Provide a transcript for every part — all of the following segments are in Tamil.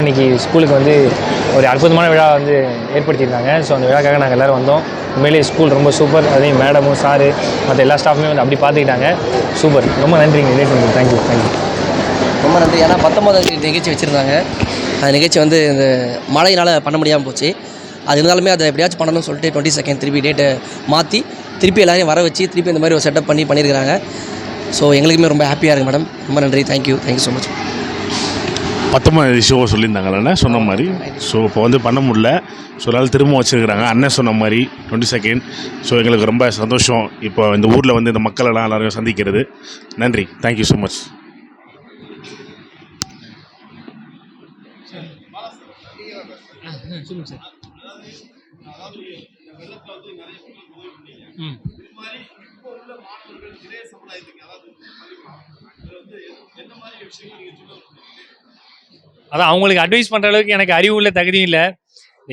இன்றைக்கி ஸ்கூலுக்கு வந்து ஒரு அற்புதமான விழா வந்து ஏற்படுத்தியிருந்தாங்க. ஸோ அந்த விழாக்காக நாங்கள் எல்லோரும் வந்தோம். உண்மையிலேயே ஸ்கூல் ரொம்ப சூப்பர். அதையும் மேடமும் சாரு மற்ற எல்லா ஸ்டாஃபுமே வந்து அப்படி பார்த்துக்கிட்டாங்க. சூப்பர், ரொம்ப நன்றிங்க. தேங்க்யூ. ரொம்ப நன்றி. ஏன்னா 19ஆம் தேதி நிகழ்ச்சி வச்சுருந்தாங்க. அந்த நிகழ்ச்சி வந்து இந்த மழையினால் பண்ண முடியாமல் போச்சு. அது இருந்தாலுமே அதை எப்படியாச்சும் பண்ணணும்னு சொல்லிட்டு 22 திருப்பி டேட்டை மாற்றி திருப்பி எல்லாரையும் வர வச்சு திருப்பி இந்த மாதிரி ஒரு செட்டப் பண்ணியிருக்கிறாங்க. ஸோ எங்களுக்குமே ரொம்ப ஹாப்பியாக இருக்குது மேடம். ரொம்ப நன்றி. Thank you so much. 19 ஷோ சொல்லியிருந்தாங்கல்ல சொன்ன மாதிரி. ஸோ இப்போ வந்து பண்ண முடியல. ஸோ அதனால் திரும்ப வச்சுருக்கிறாங்க அண்ணன் சொன்ன மாதிரி 22. ஸோ எங்களுக்கு ரொம்ப சந்தோஷம் இப்போ இந்த ஊரில் வந்து இந்த மக்களெல்லாம் எல்லாரையும் சந்திக்கிறது. நன்றி. Thank you so much. அதான் அவங்களுக்கு அட்வைஸ் பண்ணுற அளவுக்கு எனக்கு அறிவு இல்லை, தகுதியும் இல்லை.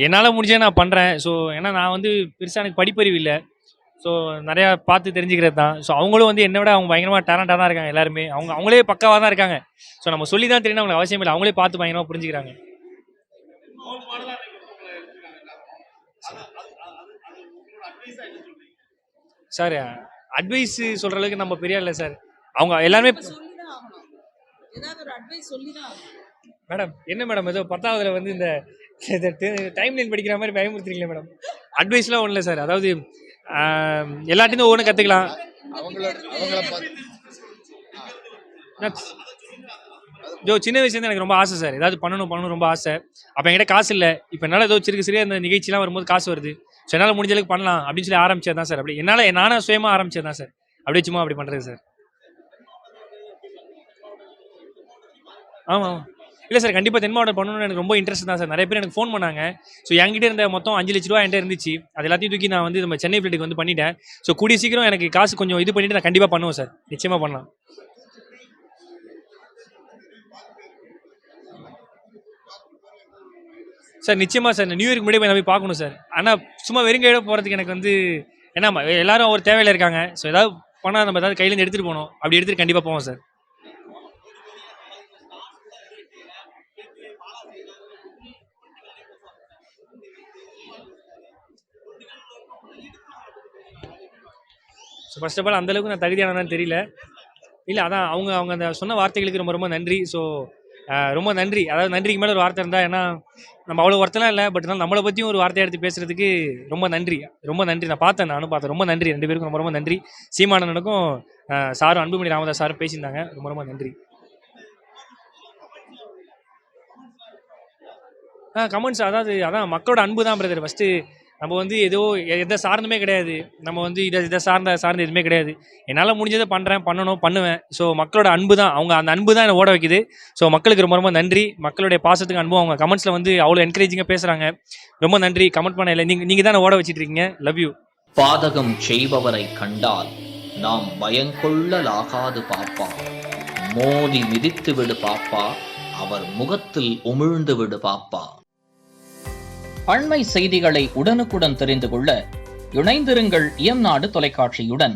என்னால் முடிஞ்சதை நான் பண்ணுறேன். ஸோ ஏன்னா நான் வந்து பெருசாக எனக்கு படிப்பறிவு இல்லை. ஸோ நிறையா பார்த்து தெரிஞ்சுக்கிறது தான். ஸோ அவங்களும் வந்து என்னை விட அவங்க பயங்கரமாக டேலண்டாக தான் இருக்காங்க. எல்லாருமே அவங்களே பக்காவாக தான் இருக்காங்க. ஸோ நம்ம சொல்லி தான் தெரியணும் அவங்களுக்கு அவசியம் இல்லை. அவங்களே பார்த்து பயங்கரமாக புரிஞ்சுக்கிறாங்க. சார் அட்வைஸ் சொல்கிற அளவுக்கு நம்ம பெரிய இல்லை சார். அவங்க எல்லாருமே மேடம் என்ன மேடம் ஏதோ 10ஆவதுல வந்து இந்த டைம் லைன் படிக்கிற மாதிரி பயமுறுத்துறீங்களே மேடம். அட்வைஸ்லாம் ஒன்றும் இல்லை சார். அதாவது எல்லாத்தையும் ஒவ்வொன்று கற்றுக்கலாம். சின்ன வயசுலேருந்து எனக்கு ரொம்ப ஆசை சார். ஏதாவது பண்ணணும் ரொம்ப ஆசை. அப்போ என்கிட்ட காசு இல்லை. இப்போ என்னால் ஏதோ சரியாக இந்த நிகழ்ச்சிலாம் வரும்போது காசு வருது. ஸோ என்னால் முடிஞ்ச அளவுக்கு பண்ணலாம் அப்படின்னு சொல்லி ஆரம்பிச்சது தான் சார். அப்படி நானும் சுயமாக ஆரம்பிச்சது தான் சார். அப்படியே சும்மா அப்படி பண்ணுறது சார். ஆமாம் இல்லை சார், கண்டிப்பாக தென் மாவட்டம் பண்ணணும்னு எனக்கு ரொம்ப இன்ட்ரெஸ்ட் தான் சார். நிறைய பேர் எனக்கு ஃபோன் பண்ணாங்க. ஸோ என்கிட்ட இருந்த மொத்தம் 5 லட்ச ரூபா என்கிட்ட இருந்துச்சு. அது எல்லாத்தையும் தூக்கி நான் வந்து நம்ம சென்னை ஃப்ளைட்டுக்கு வந்து பண்ணிட்டேன். ஸோ கூடிய சீக்கிரம் எனக்கு காசு கொஞ்சம் இது பண்ணிவிட்டு நான் கண்டிப்பாக பண்ணுவேன் சார். நிச்சயமாக பண்ணலாம் சார். நிச்சயமாக சார். நியூ இயர்க்கு முன்னாடி போய் பார்க்கணும் சார். ஆனால் சும்மா வெறுங்கையோட போகிறதுக்கு எனக்கு வந்து ஏன்னா எல்லாரும் ஒரு தேவையில் இருக்காங்க. ஸோ ஏதாவது பண்ணால் நம்ம ஏதாவது கையிலேருந்து எடுத்துகிட்டு போகணும். அப்படி எடுத்துகிட்டு கண்டிப்பாக போவோம் sir. So first of all அந்தளவுக்கு நான் தகுதியானதான்னு தெரியல. இல்லை அதான் அவங்க அந்த சொன்ன வார்த்தைகளுக்கு ரொம்ப நன்றி. ஸோ ரொம்ப நன்றி. அதாவது நன்றிக்கு மேலே ஒரு வார்த்தை இருந்தால், ஏன்னா நம்ம அவ்வளோ ஒருத்தலாம் இல்லை. பட் இருந்தாலும் நம்மளை பற்றியும் ஒரு வார்த்தை எடுத்து பேசுகிறதுக்கு ரொம்ப நன்றி. நானும் பார்த்தேன். ரொம்ப நன்றி 2 பேருக்கும் ரொம்ப நன்றி. சீமானனுக்கும் சாரும் அன்புமணி ராமதாஸ் சாரும் பேசியிருந்தாங்க. ரொம்ப நன்றி. கமெண்ட்ஸ் அதான் மக்களோட அன்பு தான் பிரதர். ஃபஸ்ட்டு நம்ம வந்து எதை சார்ந்துமே கிடையாது. நம்ம வந்து இதை சார்ந்து எதுவுமே கிடையாது. என்னால் முடிஞ்சதை பண்ணுவேன். ஸோ மக்களோட அன்பு தான், அந்த அன்பு தான் என்னை ஓட வைக்குது. ஸோ மக்களுக்கு ரொம்ப நன்றி. மக்களுடைய பாசத்துக்கு அன்பும் அவங்க கமெண்ட்ஸில் வந்து அவ்வளோ என்கரேஜிங்காக பேசுகிறாங்க. ரொம்ப நன்றி. கமெண்ட் பண்ண இல்லை, நீங்கள் தான் ஓட வச்சுட்டு இருக்கீங்க. Love you. பாதகம் செய்பவரை கண்டால் நாம் பயங்கொள்ளலாகாது பாப்பா. மோதி மிதித்து விடு பாப்பா, அவர் முகத்தில் உமிழ்ந்து விடு பாப்பா. அண்மை செய்திகளை உடனுக்குடன் தெரிந்து கொள்ள இணைந்திருங்கள் இயம்நாடு தொலைக்காட்சியுடன்.